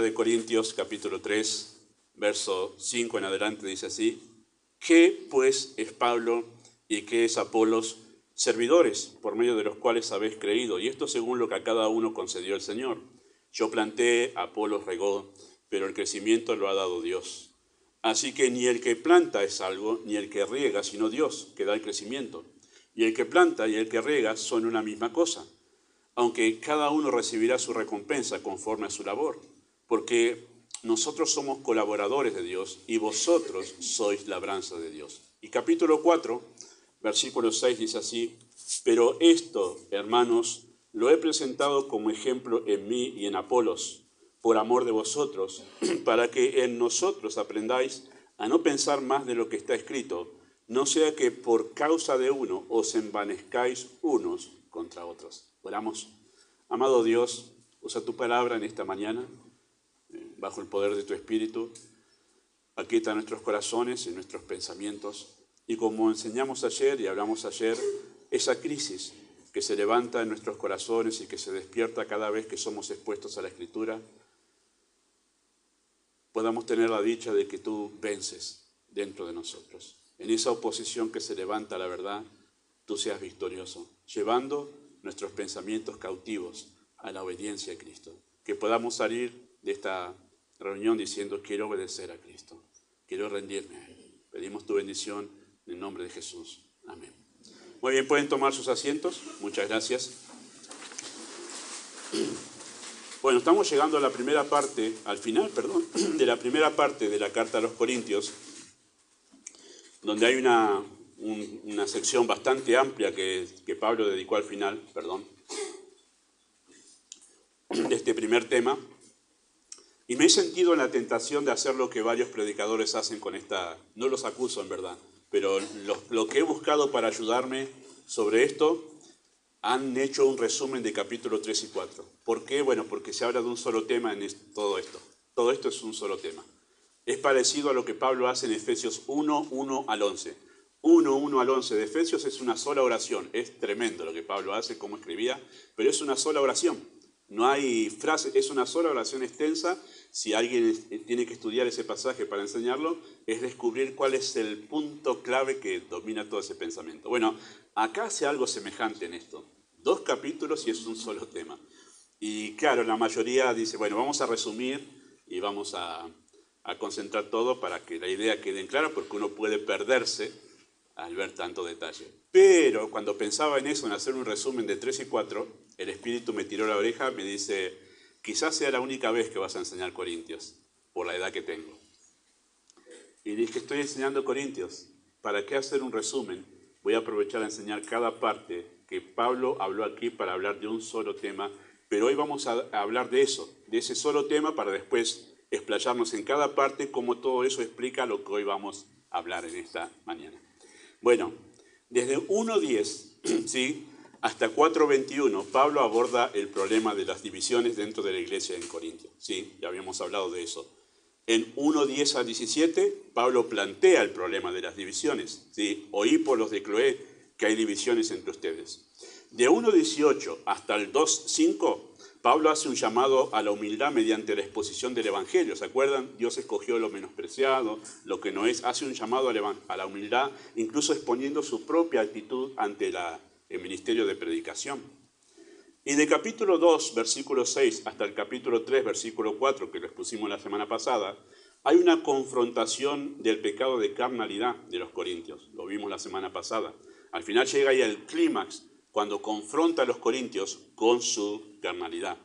de Corintios capítulo 3, verso 5 en adelante dice así: ¿qué pues es Pablo y qué es Apolos? Servidores, por medio de los cuales habéis creído, y esto según lo que a cada uno concedió el Señor. Yo planté, Apolos regó, pero el crecimiento lo ha dado Dios. Así que ni el que planta es algo, ni el que riega, sino Dios, que da el crecimiento. Y el que planta y el que riega son una misma cosa, aunque cada uno recibirá su recompensa conforme a su labor, porque nosotros somos colaboradores de Dios y vosotros sois labranza de Dios. Y capítulo 4, versículo 6 dice así: pero esto, hermanos, lo he presentado como ejemplo en mí y en Apolos, por amor de vosotros, para que en nosotros aprendáis a no pensar más de lo que está escrito, no sea que por causa de uno os envanezcáis unos contra otros. Oramos. Amado Dios, usa tu palabra en esta mañana, bajo el poder de tu Espíritu. Aquieta nuestros corazones y nuestros pensamientos. Y como enseñamos ayer y hablamos ayer, esa crisis que se levanta en nuestros corazones y que se despierta cada vez que somos expuestos a la Escritura, podamos tener la dicha de que tú vences dentro de nosotros. En esa oposición que se levanta a la verdad, tú seas victorioso, llevando nuestros pensamientos cautivos a la obediencia a Cristo. Que podamos salir de esta reunión diciendo: quiero obedecer a Cristo, quiero rendirme a Él. Pedimos tu bendición en el nombre de Jesús. Amén. Muy bien, pueden tomar sus asientos. Muchas gracias. Bueno, estamos llegando a la primera parte, al final, de la primera parte de la carta a los Corintios, donde hay una sección bastante amplia que Pablo dedicó al final, de este primer tema. Y me he sentido en la tentación de hacer lo que varios predicadores hacen con esta, no los acuso en verdad, pero lo que he buscado para ayudarme sobre esto, han hecho un resumen de capítulo 3 y 4. ¿Por qué? Bueno, porque se habla de un solo tema en todo esto. Todo esto es un solo tema. Es parecido a lo que Pablo hace en Efesios 1, 1 al 11. 1, 1 al 11 de Efesios es una sola oración. Es tremendo lo que Pablo hace, cómo escribía, pero es una sola oración. No hay frase, es una sola oración extensa. Si alguien tiene que estudiar ese pasaje para enseñarlo, es descubrir cuál es el punto clave que domina todo ese pensamiento. Bueno, acá hace algo semejante en esto. 2 capítulos y es un solo tema. Y claro, la mayoría dice, bueno, vamos a resumir y vamos a concentrar todo para que la idea quede en clara, porque uno puede perderse al ver tanto detalle. Pero cuando pensaba en eso, en hacer un resumen de 3 y 4, el Espíritu me tiró la oreja, me dice: quizás sea la única vez que vas a enseñar Corintios, por la edad que tengo. Y dije: estoy enseñando Corintios, ¿para qué hacer un resumen? Voy a aprovechar a enseñar cada parte que Pablo habló aquí para hablar de un solo tema, pero hoy vamos a hablar de eso, de ese solo tema, para después explayarnos en cada parte, cómo todo eso explica lo que hoy vamos a hablar en esta mañana. Bueno, desde 1.10, ¿sí?, hasta 4.21, Pablo aborda el problema de las divisiones dentro de la iglesia en Corintios. Sí, ya habíamos hablado de eso. En 1.10 a 17, Pablo plantea el problema de las divisiones. ¿Sí? Oí por los de Cloé que hay divisiones entre ustedes. De 1.18 hasta el 2.5, Pablo hace un llamado a la humildad mediante la exposición del Evangelio. ¿Se acuerdan? Dios escogió lo menospreciado, lo que no es. Hace un llamado a la humildad, incluso exponiendo su propia actitud ante el ministerio de predicación. Y de capítulo 2, versículo 6, hasta el capítulo 3, versículo 4, que lo expusimos la semana pasada, hay una confrontación del pecado de carnalidad de los corintios. Lo vimos la semana pasada. Al final llega ahí el clímax, cuando confronta a los corintios con su carnalidad,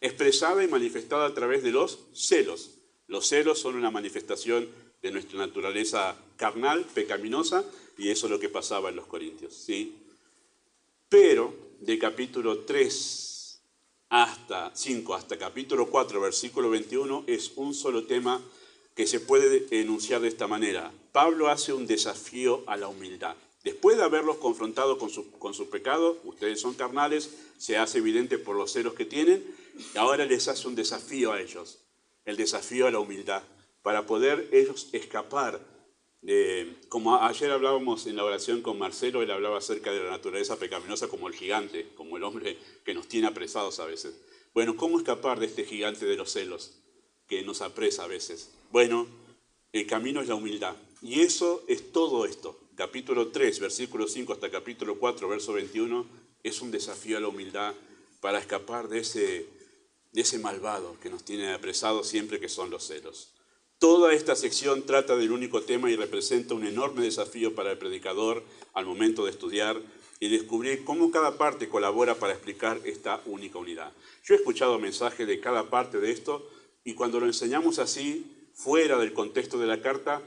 expresada y manifestada a través de los celos. Los celos son una manifestación de nuestra naturaleza carnal, pecaminosa, y eso es lo que pasaba en los corintios, ¿sí? Pero de capítulo 3 hasta 5, hasta capítulo 4, versículo 21, es un solo tema que se puede enunciar de esta manera. Pablo hace un desafío a la humildad. Después de haberlos confrontado con su pecado, ustedes son carnales, se hace evidente por los celos que tienen, y ahora les hace un desafío a ellos, el desafío a la humildad, para poder ellos escapar de, como ayer hablábamos en la oración con Marcelo, él hablaba acerca de la naturaleza pecaminosa como el gigante, como el hombre que nos tiene apresados a veces. Bueno, ¿cómo escapar de este gigante de los celos? que nos apresa a veces. Bueno, el camino es la humildad. Y eso es todo esto. Capítulo 3, versículo 5 hasta capítulo 4, verso 21, es un desafío a la humildad para escapar de ese malvado que nos tiene apresados siempre, que son los celos. Toda esta sección trata del único tema y representa un enorme desafío para el predicador al momento de estudiar y descubrir cómo cada parte colabora para explicar esta única unidad. Yo he escuchado mensajes de cada parte de esto y cuando lo enseñamos así, fuera del contexto de la carta,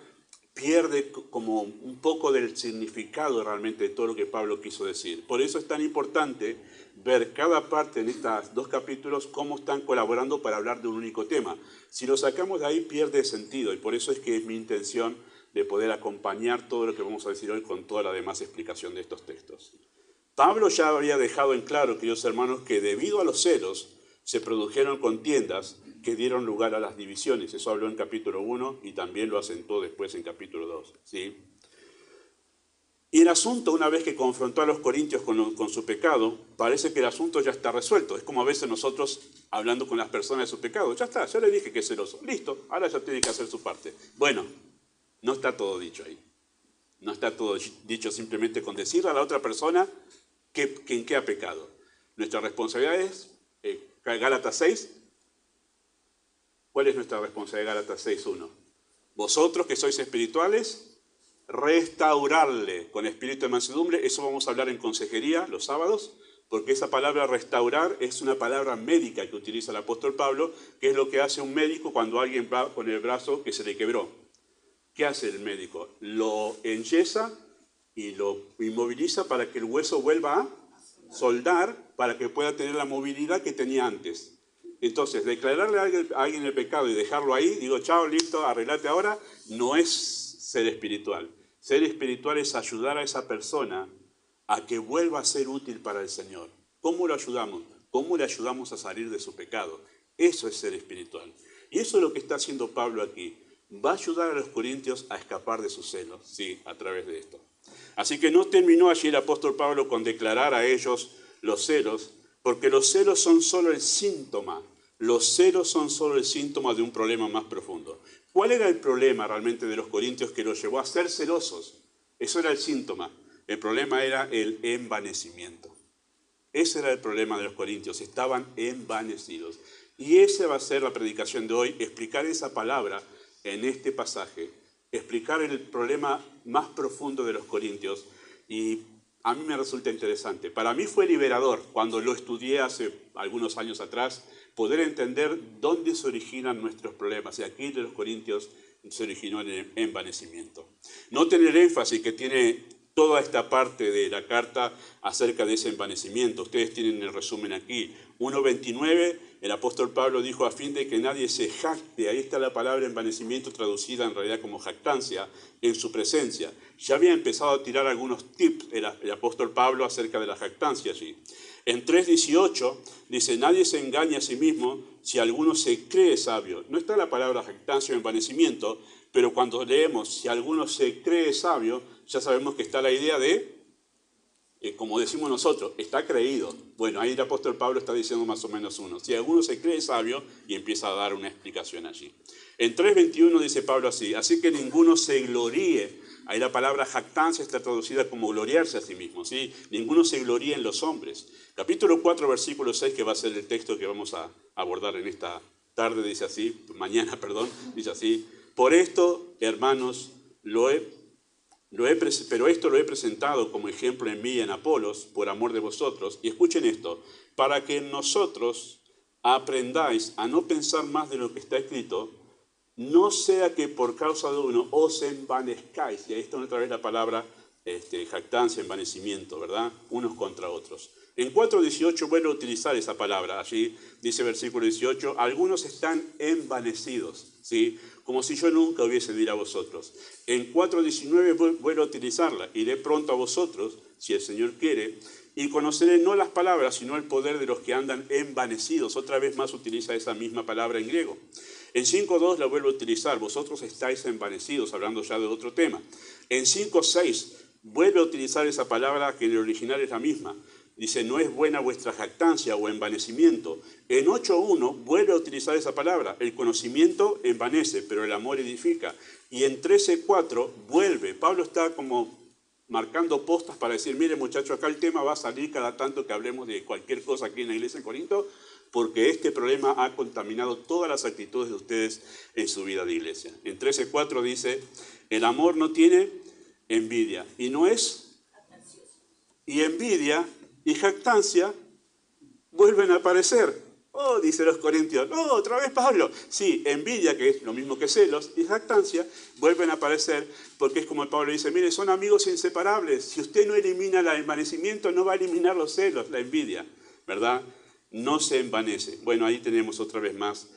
pierde como un poco del significado realmente de todo lo que Pablo quiso decir. Por eso es tan importante ver cada parte en estos dos capítulos cómo están colaborando para hablar de un único tema. Si lo sacamos de ahí pierde sentido y por eso es que es mi intención de poder acompañar todo lo que vamos a decir hoy con toda la demás explicación de estos textos. Pablo ya había dejado en claro, queridos hermanos, que debido a los celos se produjeron contiendas que dieron lugar a las divisiones. Eso habló en capítulo 1 y también lo acentuó después en capítulo 2. ¿Sí? Y el asunto, una vez que confrontó a los corintios con su pecado, parece que el asunto ya está resuelto. Es como a veces nosotros hablando con las personas de su pecado. Ya está, ya le dije que es celoso. Listo, ahora ya tiene que hacer su parte. Bueno, no está todo dicho ahí. No está todo dicho simplemente con decirle a la otra persona en qué ha pecado. Nuestra responsabilidad es, Gálatas 6, ¿cuál es nuestra responsabilidad? Gálatas 6:1. Vosotros que sois espirituales, restaurarle con espíritu de mansedumbre. Eso vamos a hablar en consejería los sábados, porque esa palabra restaurar es una palabra médica que utiliza el apóstol Pablo, que es lo que hace un médico cuando alguien va con el brazo que se le quebró. ¿Qué hace el médico? Lo enyesa y lo inmoviliza para que el hueso vuelva a soldar, para que pueda tener la movilidad que tenía antes. Entonces, declararle a alguien el pecado y dejarlo ahí, digo, chao, listo, arreglate ahora, no es ser espiritual. Ser espiritual es ayudar a esa persona a que vuelva a ser útil para el Señor. ¿Cómo lo ayudamos? ¿Cómo le ayudamos a salir de su pecado? Eso es ser espiritual. Y eso es lo que está haciendo Pablo aquí. Va a ayudar a los corintios a escapar de sus celos, sí, a través de esto. Así que no terminó allí el apóstol Pablo con declarar a ellos los celos, porque los celos son solo el síntoma. Los celos son solo el síntoma de un problema más profundo. ¿Cuál era el problema realmente de los corintios que los llevó a ser celosos? Eso era el síntoma. El problema era el envanecimiento. Ese era el problema de los corintios, estaban envanecidos. Y esa va a ser la predicación de hoy, explicar esa palabra en este pasaje, explicar el problema más profundo de los corintios. Y a mí me resulta interesante. Para mí fue liberador, cuando lo estudié hace algunos años atrás, poder entender dónde se originan nuestros problemas. Y aquí de los corintios se originó el envanecimiento. Noten el énfasis que tiene toda esta parte de la carta acerca de ese envanecimiento. Ustedes tienen el resumen aquí. 1:29, el apóstol Pablo dijo, a fin de que nadie se jacte, ahí está la palabra envanecimiento traducida en realidad como jactancia, en su presencia. Ya había empezado a tirar algunos tips el apóstol Pablo acerca de la jactancia allí. En 3:18 dice, nadie se engañe a sí mismo si alguno se cree sabio. No está la palabra jactancia o envanecimiento, pero cuando leemos si alguno se cree sabio, ya sabemos que está la idea de, como decimos nosotros, está creído. Bueno, ahí el apóstol Pablo está diciendo más o menos uno. Si alguno se cree sabio, y empieza a dar una explicación allí. En 3:21 dice Pablo así que ninguno se gloríe. Ahí la palabra jactancia está traducida como gloriarse a sí mismo, ¿sí? Ninguno se gloríe en los hombres. Capítulo 4, versículo 6, que va a ser el texto que vamos a abordar en esta tarde, dice así, mañana, perdón, dice así. Por esto, hermanos, pero esto lo he presentado como ejemplo en mí y en Apolos, por amor de vosotros. Y escuchen esto, para que nosotros aprendáis a no pensar más de lo que está escrito, no sea que por causa de uno os envanezcáis. Y ahí está otra vez la palabra jactancia, envanecimiento, ¿verdad? Unos contra otros. En 4:18 vuelvo a utilizar esa palabra. Allí dice versículo 18, algunos están envanecidos, ¿sí? Como si yo nunca hubiese de ir a vosotros. En 4:19 vuelvo a utilizarla. Iré pronto a vosotros, si el Señor quiere, y conoceré no las palabras, sino el poder de los que andan envanecidos. Otra vez más utiliza esa misma palabra en griego. En 5:2 la vuelvo a utilizar. Vosotros estáis envanecidos, hablando ya de otro tema. En 5:6 vuelve a utilizar esa palabra que en el original es la misma. Dice, no es buena vuestra jactancia o envanecimiento. En 8.1 vuelve a utilizar esa palabra. El conocimiento envanece, pero el amor edifica. Y en 13.4 vuelve. Pablo está como marcando postas para decir, mire muchachos, acá el tema va a salir cada tanto que hablemos de cualquier cosa aquí en la iglesia de Corinto, porque este problema ha contaminado todas las actitudes de ustedes en su vida de iglesia. En 13.4 dice, el amor no tiene envidia, y no es, y envidia y jactancia vuelven a aparecer. Oh, dice los corintios, no, otra vez Pablo. Sí, envidia, que es lo mismo que celos, y jactancia vuelven a aparecer, porque es como el Pablo dice, mire, son amigos inseparables. Si usted no elimina el envanecimiento, no va a eliminar los celos, la envidia, ¿verdad? No se envanece. Bueno, ahí tenemos otra vez más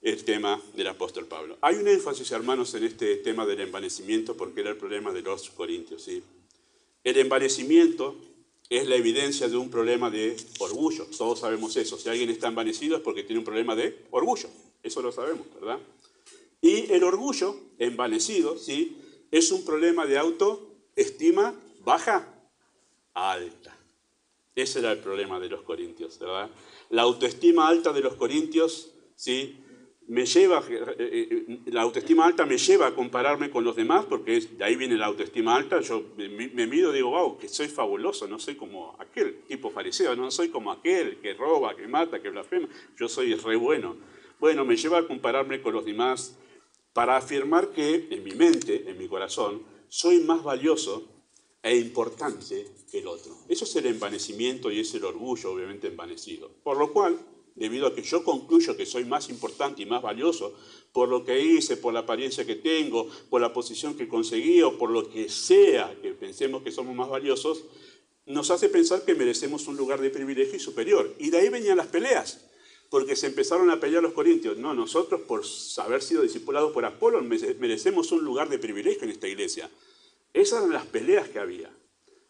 el tema del apóstol Pablo. Hay un énfasis, hermanos, en este tema del envanecimiento, porque era el problema de los corintios, ¿sí? El envanecimiento es la evidencia de un problema de orgullo. Todos sabemos eso. Si alguien está envanecido es porque tiene un problema de orgullo. Eso lo sabemos, ¿verdad? Y el orgullo, envanecido, ¿sí?, es un problema de autoestima baja, alta. Ese era el problema de los corintios, ¿verdad? La autoestima alta de los corintios, ¿sí?, la autoestima alta me lleva a compararme con los demás, porque de ahí viene la autoestima alta. Yo me mido y digo, wow, que soy fabuloso, no soy como aquel tipo fariseo, no soy como aquel que roba, que mata, que blasfema, yo soy re bueno. Bueno, me lleva a compararme con los demás para afirmar que en mi mente, en mi corazón, soy más valioso e importante que el otro. Eso es el envanecimiento y es el orgullo, obviamente, envanecido. Por lo cual, debido a que yo concluyo que soy más importante y más valioso por lo que hice, por la apariencia que tengo, por la posición que conseguí o por lo que sea que pensemos que somos más valiosos, nos hace pensar que merecemos un lugar de privilegio y superior. Y de ahí venían las peleas, porque se empezaron a pelear los corintios. No, nosotros por haber sido discipulados por Apolo merecemos un lugar de privilegio en esta iglesia. Esas eran las peleas que había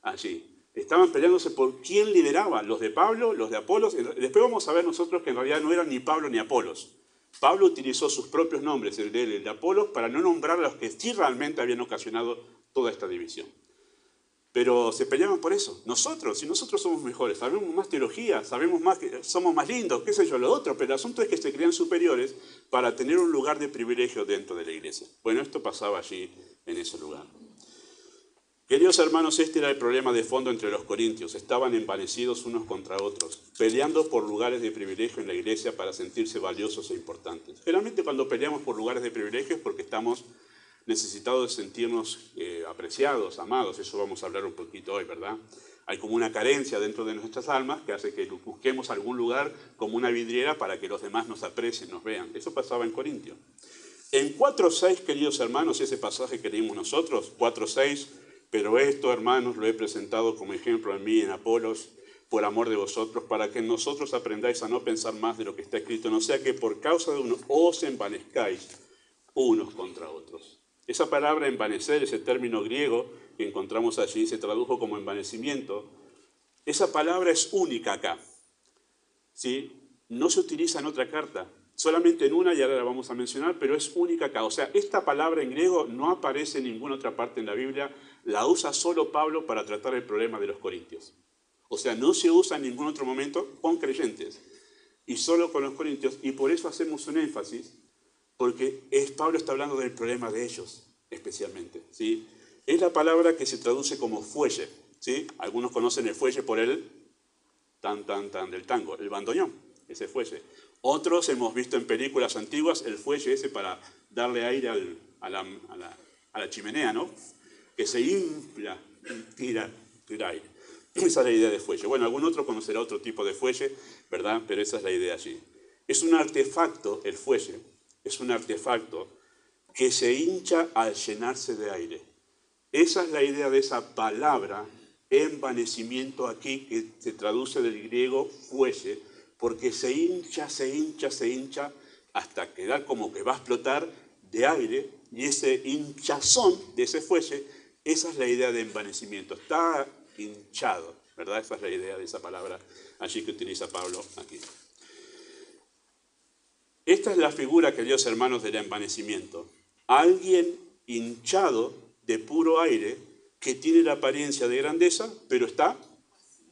allí. Estaban peleándose por quién lideraba, los de Pablo, los de Apolos. Después vamos a ver nosotros que en realidad no eran ni Pablo ni Apolos. Pablo utilizó sus propios nombres, el de él, el de Apolos, para no nombrar a los que sí realmente habían ocasionado toda esta división. Pero se peleaban por eso. Nosotros, si nosotros somos mejores, sabemos más teología, sabemos más, que somos más lindos, qué sé yo, lo otro, pero el asunto es que se crean superiores para tener un lugar de privilegio dentro de la iglesia. Bueno, esto pasaba allí en ese lugar. Queridos hermanos, este era el problema de fondo entre los corintios. Estaban envanecidos unos contra otros, peleando por lugares de privilegio en la iglesia para sentirse valiosos e importantes. Generalmente cuando peleamos por lugares de privilegio es porque estamos necesitados de sentirnos apreciados, amados. Eso vamos a hablar un poquito hoy, ¿verdad? Hay como una carencia dentro de nuestras almas que hace que busquemos algún lugar como una vidriera para que los demás nos aprecien, nos vean. Eso pasaba en Corintio. En 4.6, queridos hermanos, ese pasaje que leímos nosotros, 4.6, pero esto, hermanos, lo he presentado como ejemplo en mí, en Apolos, por amor de vosotros, para que nosotros aprendáis a no pensar más de lo que está escrito, no sea que por causa de uno os envanezcáis unos contra otros. Esa palabra envanecer, ese término griego que encontramos allí, se tradujo como envanecimiento. Esa palabra es única acá, ¿sí? No se utiliza en otra carta, solamente en una, y ahora la vamos a mencionar, pero es única acá. O sea, esta palabra en griego no aparece en ninguna otra parte en la Biblia, la usa solo Pablo para tratar el problema de los corintios. O sea, no se usa en ningún otro momento con creyentes, y solo con los corintios, y por eso hacemos un énfasis, porque Pablo está hablando del problema de ellos, especialmente, ¿sí? Es la palabra que se traduce como fuelle, ¿sí? Algunos conocen el fuelle por el tan del tango, el bandoneón, ese fuelle. Otros hemos visto en películas antiguas el fuelle ese para darle aire a la chimenea, ¿no? Que se infla y tira aire. Esa es la idea de fuelle. Bueno, algún otro conocerá otro tipo de fuelle, ¿verdad? Pero esa es la idea allí. Es un artefacto, el fuelle, es un artefacto que se hincha al llenarse de aire. Esa es la idea de esa palabra, envanecimiento aquí, que se traduce del griego fuelle, porque se hincha hasta quedar como que va a explotar de aire, y ese hinchazón de ese fuelle, esa es la idea de envanecimiento. Está hinchado, ¿verdad? Esa es la idea de esa palabra allí que utiliza Pablo aquí. Esta es la figura, queridos hermanos, del envanecimiento. Alguien hinchado de puro aire que tiene la apariencia de grandeza, pero está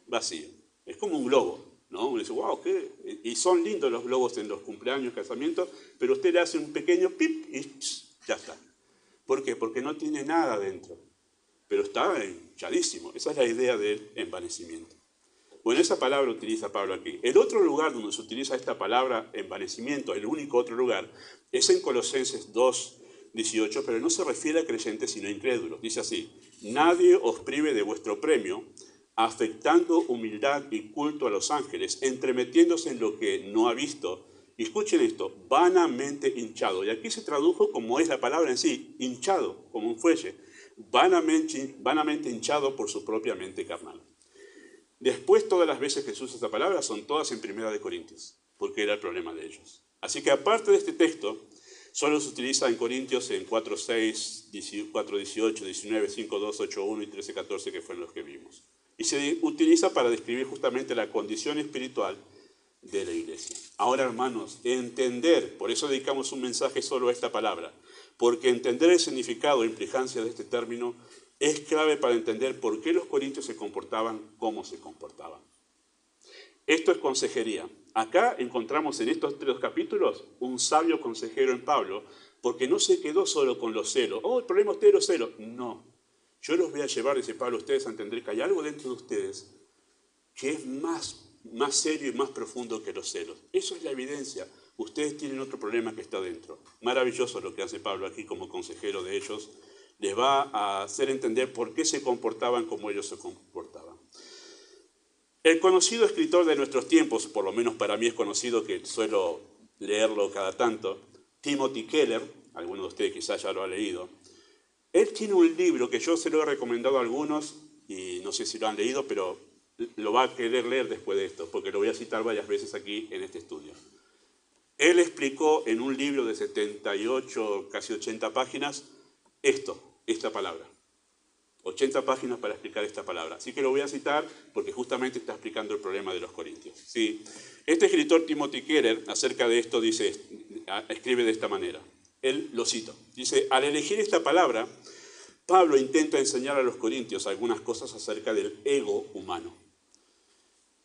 vacío. Es como un globo, ¿no? Uno dice, wow, ¿qué? Y son lindos los globos en los cumpleaños, casamientos, pero usted le hace un pequeño pip y ya está. ¿Por qué? Porque no tiene nada dentro, pero está hinchadísimo. Esa es la idea del envanecimiento. Bueno, esa palabra utiliza Pablo aquí. El otro lugar donde se utiliza esta palabra envanecimiento, el único otro lugar, es en Colosenses 2:18, pero no se refiere a creyentes sino a incrédulos. Dice así, nadie os prive de vuestro premio, afectando humildad y culto a los ángeles, entremetiéndose en lo que no ha visto. Y escuchen esto, vanamente hinchado. Y aquí se tradujo como es la palabra en sí, hinchado, como un fuelle. Vanamente hinchado por su propia mente carnal. Después, todas las veces que se usa esta palabra son todas en 1 Corintios, porque era el problema de ellos. Así que aparte de este texto, solo se utiliza en Corintios en 4:6, 4:18, 19, 5:2, 8:1 y 13:14, que fueron los que vimos. Y se utiliza para describir justamente la condición espiritual de la iglesia. Ahora, hermanos, entender, por eso dedicamos un mensaje solo a esta palabra, porque entender el significado e implicancia de este término es clave para entender por qué los corintios se comportaban como se comportaban. Esto es consejería. Acá encontramos en estos 3 capítulos un sabio consejero en Pablo, porque no se quedó solo con los celos. Oh, el problema es los celos. No. Yo los voy a llevar, dice Pablo, a ustedes a entender que hay algo dentro de ustedes que es más serio y más profundo que los celos. Eso es la evidencia. Ustedes tienen otro problema que está dentro. Maravilloso lo que hace Pablo aquí como consejero de ellos. Les va a hacer entender por qué se comportaban como ellos se comportaban. El conocido escritor de nuestros tiempos, por lo menos para mí es conocido, que suelo leerlo cada tanto, Timothy Keller, alguno de ustedes quizás ya lo ha leído, él tiene un libro que yo se lo he recomendado a algunos, y no sé si lo han leído, pero lo va a querer leer después de esto, porque lo voy a citar varias veces aquí en este estudio. Él explicó en un libro de 78, casi 80 páginas, esta palabra. 80 páginas para explicar esta palabra. Así que lo voy a citar porque justamente está explicando el problema de los corintios. ¿Sí? Este escritor Timothy Keller acerca de esto escribe de esta manera. Él lo cito. Dice, al elegir esta palabra, Pablo intenta enseñar a los corintios algunas cosas acerca del ego humano.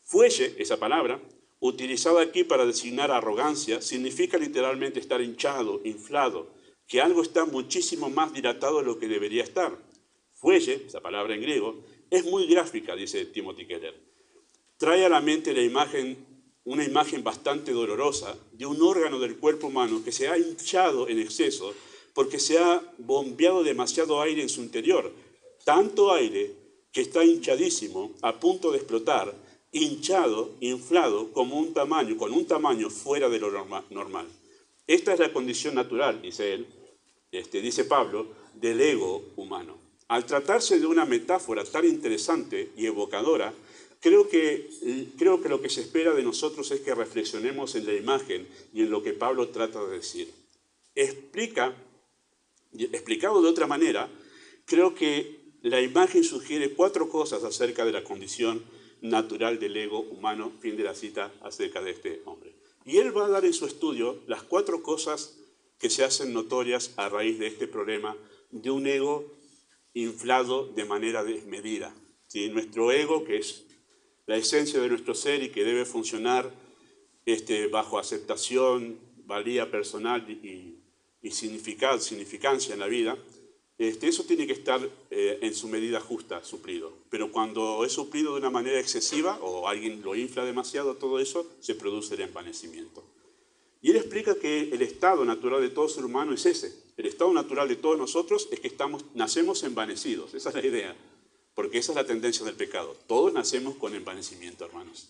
Fuelle, esa palabra, utilizada aquí para designar arrogancia, significa literalmente estar hinchado, inflado, que algo está muchísimo más dilatado de lo que debería estar. Fuelle, esa palabra en griego, es muy gráfica, dice Timothy Keller. Trae a la mente una imagen bastante dolorosa de un órgano del cuerpo humano que se ha hinchado en exceso porque se ha bombeado demasiado aire en su interior. Tanto aire que está hinchadísimo, a punto de explotar, hinchado, inflado, con un tamaño fuera de lo normal. Esta es la condición natural, dice él, dice Pablo, del ego humano. Al tratarse de una metáfora tan interesante y evocadora, creo que lo que se espera de nosotros es que reflexionemos en la imagen y en lo que Pablo trata de decir. Explicado de otra manera, creo que la imagen sugiere 4 cosas acerca de la condición natural del ego humano, fin de la cita acerca de este hombre. Y él va a dar en su estudio las 4 cosas que se hacen notorias a raíz de este problema de un ego inflado de manera desmedida. ¿Sí? Nuestro ego, que es la esencia de nuestro ser y que debe funcionar bajo aceptación, valía personal y significancia en la vida, eso tiene que estar en su medida justa, suplido. Pero cuando es suplido de una manera excesiva o alguien lo infla demasiado, todo eso, se produce el envanecimiento. Y él explica que el estado natural de todo ser humano es ese. El estado natural de todos nosotros es que nacemos envanecidos. Esa es la idea. Porque esa es la tendencia del pecado. Todos nacemos con envanecimiento, hermanos.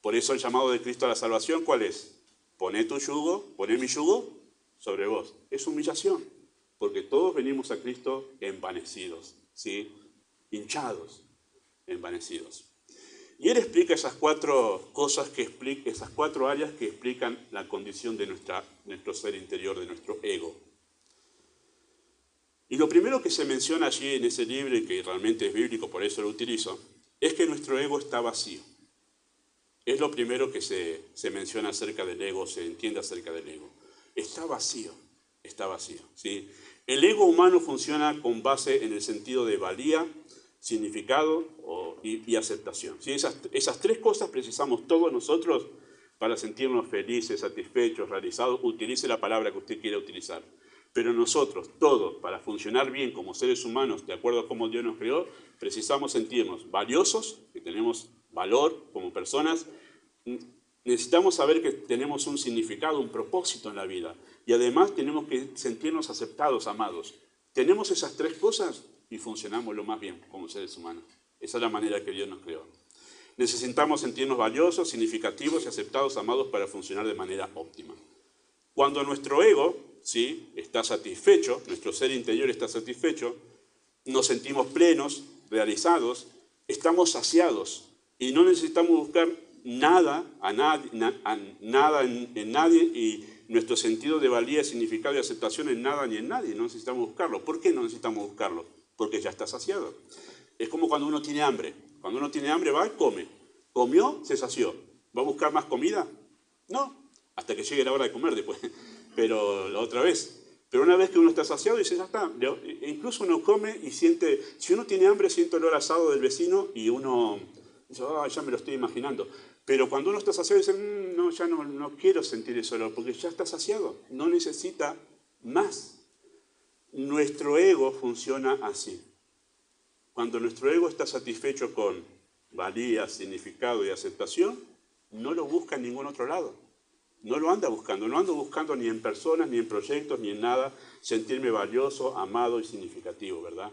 Por eso el llamado de Cristo a la salvación, ¿cuál es? Poné mi yugo sobre vos. Es humillación. Porque todos venimos a Cristo envanecidos, ¿sí? Hinchados, envanecidos. Y él explica esas 4 cosas, esas 4 áreas que explican la condición de nuestro ser interior, de nuestro ego. Y lo primero que se menciona allí en ese libro, y que realmente es bíblico, por eso lo utilizo, es que nuestro ego está vacío. Es lo primero que se menciona acerca del ego, se entiende acerca del ego. Está vacío, ¿sí? El ego humano funciona con base en el sentido de valía, significado y aceptación. ¿Sí? Esas tres cosas precisamos todos nosotros para sentirnos felices, satisfechos, realizados. Utilice la palabra que usted quiera utilizar. Pero nosotros, todos, para funcionar bien como seres humanos, de acuerdo a cómo Dios nos creó, precisamos sentirnos valiosos, que tenemos valor como personas. Necesitamos saber que tenemos un significado, un propósito en la vida. Y además tenemos que sentirnos aceptados, amados. Tenemos esas tres cosas y funcionamos lo más bien como seres humanos. Esa es la manera que Dios nos creó. Necesitamos sentirnos valiosos, significativos y aceptados, amados, para funcionar de manera óptima. Cuando nuestro ego, ¿sí?, está satisfecho, nuestro ser interior está satisfecho, nos sentimos plenos, realizados, estamos saciados y no necesitamos buscar nada en nadie, y nuestro sentido de valía, significado y aceptación en nada ni en nadie. No necesitamos buscarlo. ¿Por qué no necesitamos buscarlo? Porque ya está saciado. Es como cuando uno tiene hambre. Cuando uno tiene hambre va y come. Comió, se sació. ¿Va a buscar más comida? No, hasta que llegue la hora de comer después. Pero la otra vez. Pero una vez que uno está saciado, dice, ya está. Incluso uno come y siente, si uno tiene hambre, siente el olor asado del vecino y uno dice, ya me lo estoy imaginando. Pero cuando uno está saciado, dice, no, ya no quiero sentir ese olor, porque ya está saciado. No necesita más. Nuestro ego funciona así. Cuando nuestro ego está satisfecho con valía, significado y aceptación, no lo busca en ningún otro lado. No lo anda buscando. No ando buscando ni en personas, ni en proyectos, ni en nada sentirme valioso, amado y significativo, ¿verdad?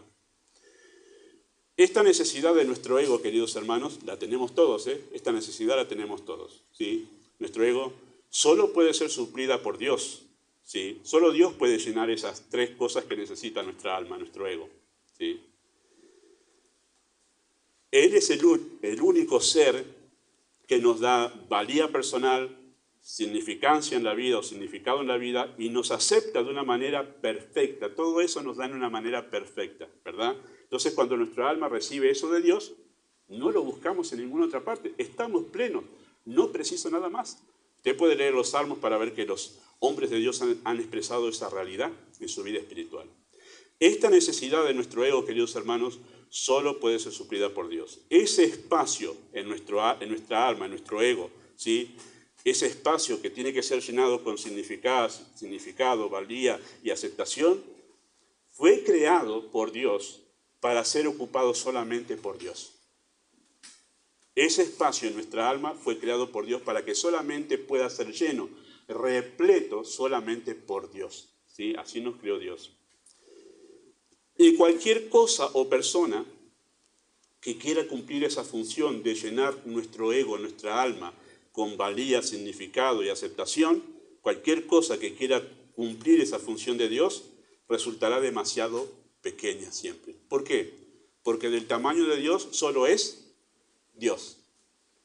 Esta necesidad de nuestro ego, queridos hermanos, la tenemos todos, ¿eh? Esta necesidad la tenemos todos, ¿sí? Nuestro ego solo puede ser suplida por Dios, ¿sí? Solo Dios puede llenar esas tres cosas que necesita nuestra alma, nuestro ego, ¿sí? Él es el único ser que nos da valía personal, significancia en la vida o significado en la vida y nos acepta de una manera perfecta. Todo eso nos da en una manera perfecta, ¿verdad? Entonces, cuando nuestra alma recibe eso de Dios, no lo buscamos en ninguna otra parte. Estamos plenos, no preciso nada más. Usted puede leer los salmos para ver que los hombres de Dios han expresado esa realidad en su vida espiritual. Esta necesidad de nuestro ego, queridos hermanos, solo puede ser suplida por Dios. Ese espacio en nuestra alma, en nuestro ego, ¿sí?, ese espacio que tiene que ser llenado con significado, valía y aceptación, fue creado por Dios para ser ocupado solamente por Dios. Ese espacio en nuestra alma fue creado por Dios para que solamente pueda ser lleno, repleto solamente por Dios, ¿sí? Así nos creó Dios. Y cualquier cosa o persona que quiera cumplir esa función de llenar nuestro ego, nuestra alma, con valía, significado y aceptación, cualquier cosa que quiera cumplir esa función de Dios, resultará demasiado pequeña siempre. ¿Por qué? Porque del tamaño de Dios solo es Dios.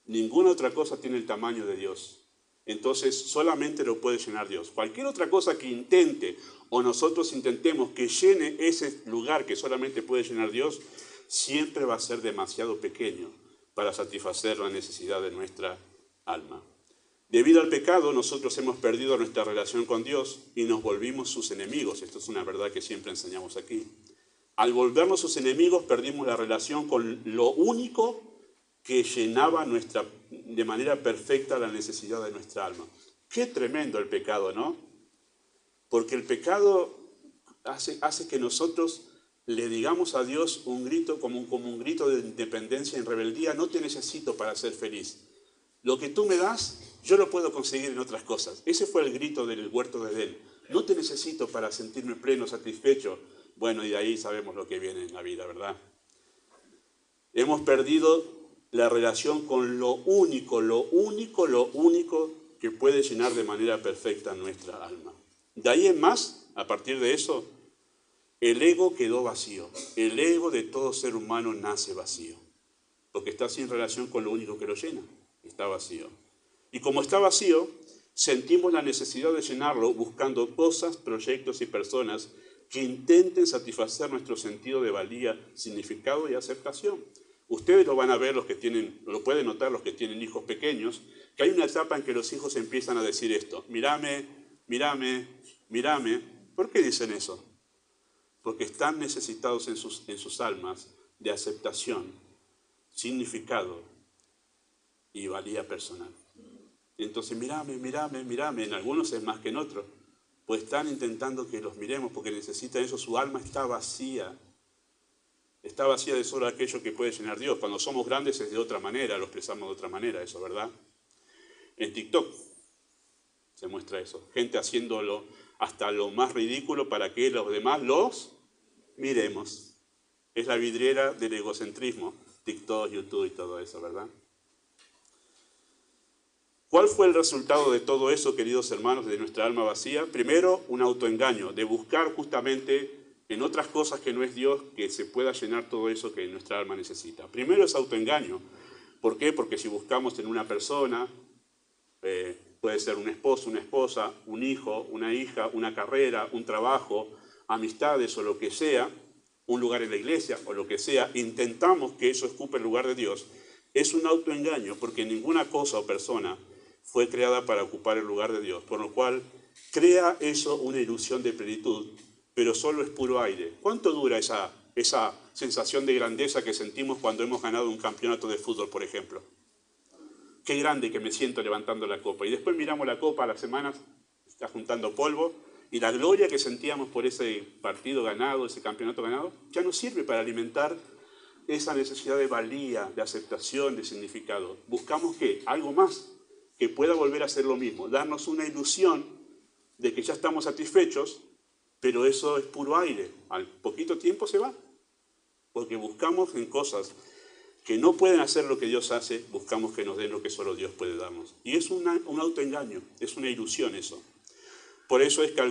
Ninguna otra cosa tiene el tamaño de Dios. Entonces solamente lo puede llenar Dios. Cualquier otra cosa que intente o nosotros intentemos que llene ese lugar que solamente puede llenar Dios, siempre va a ser demasiado pequeño para satisfacer la necesidad de nuestra alma. Debido al pecado, nosotros hemos perdido nuestra relación con Dios y nos volvimos sus enemigos. Esto es una verdad que siempre enseñamos aquí. Al volvernos sus enemigos, perdimos la relación con lo único que llenaba de manera perfecta la necesidad de nuestra alma. Qué tremendo el pecado, ¿no? Porque el pecado hace que nosotros le digamos a Dios un grito como un grito de independencia en rebeldía: no te necesito para ser feliz. Lo que tú me das, yo lo puedo conseguir en otras cosas. Ese fue el grito del huerto de Edén. No te necesito para sentirme pleno, satisfecho. Bueno, y de ahí sabemos lo que viene en la vida, ¿verdad? Hemos perdido la relación con lo único que puede llenar de manera perfecta nuestra alma. De ahí en más, a partir de eso, el ego quedó vacío. El ego de todo ser humano nace vacío, porque está sin relación con lo único que lo llena. Está vacío. Y como está vacío, sentimos la necesidad de llenarlo buscando cosas, proyectos y personas que intenten satisfacer nuestro sentido de valía, significado y aceptación. Ustedes lo van a ver, lo pueden notar los que tienen hijos pequeños, que hay una etapa en que los hijos empiezan a decir esto: mírame, mírame, mírame. ¿Por qué dicen eso? Porque están necesitados en sus almas de aceptación, significado y valía personal. Entonces, mírame, en algunos es más que en otros, pues están intentando que los miremos porque necesitan eso, su alma está vacía de solo aquello que puede llenar Dios. Cuando somos grandes es de otra manera, lo expresamos de otra manera, eso, ¿verdad? En TikTok se muestra eso, gente haciéndolo hasta lo más ridículo para que los demás los miremos. Es la vidriera del egocentrismo, TikTok, YouTube y todo eso, ¿verdad? ¿Cuál fue el resultado de todo eso, queridos hermanos, de nuestra alma vacía? Primero, un autoengaño, de buscar justamente en otras cosas que no es Dios que se pueda llenar todo eso que nuestra alma necesita. Primero es autoengaño. ¿Por qué? Porque si buscamos en una persona, puede ser un esposo, una esposa, un hijo, una hija, una carrera, un trabajo, amistades o lo que sea, un lugar en la iglesia o lo que sea, intentamos que eso ocupe el lugar de Dios, es un autoengaño porque ninguna cosa o persona fue creada para ocupar el lugar de Dios, por lo cual crea eso una ilusión de plenitud, pero solo es puro aire. ¿Cuánto dura esa sensación de grandeza que sentimos cuando hemos ganado un campeonato de fútbol, por ejemplo? Qué grande que me siento levantando la copa. Y después miramos la copa a las semanas, está juntando polvo, y la gloria que sentíamos por ese partido ganado, ese campeonato ganado, ya no sirve para alimentar esa necesidad de valía, de aceptación, de significado. Buscamos ¿qué? Algo más que pueda volver a ser lo mismo, darnos una ilusión de que ya estamos satisfechos, pero eso es puro aire. Al poquito tiempo se va, porque buscamos en cosas que no pueden hacer lo que Dios hace, buscamos que nos den lo que solo Dios puede darnos. Y es un autoengaño, es una ilusión eso. Por eso es que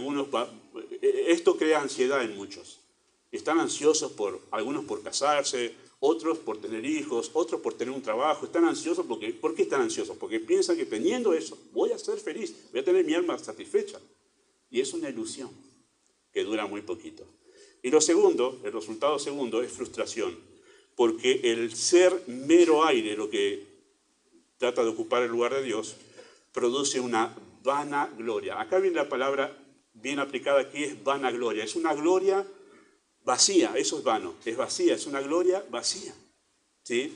esto crea ansiedad en muchos. Están ansiosos algunos por casarse, otros por tener hijos, otros por tener un trabajo. Están ansiosos porque, ¿por qué están ansiosos? Porque piensan que teniendo eso voy a ser feliz, voy a tener mi alma satisfecha. Y es una ilusión que dura muy poquito. Y lo segundo, el resultado segundo es frustración. Porque el ser mero aire, lo que trata de ocupar el lugar de Dios, produce una vanagloria. Acá viene la palabra bien aplicada aquí, es vanagloria. Es una gloria vacía, eso es vano, es vacía, es una gloria vacía. ¿Sí?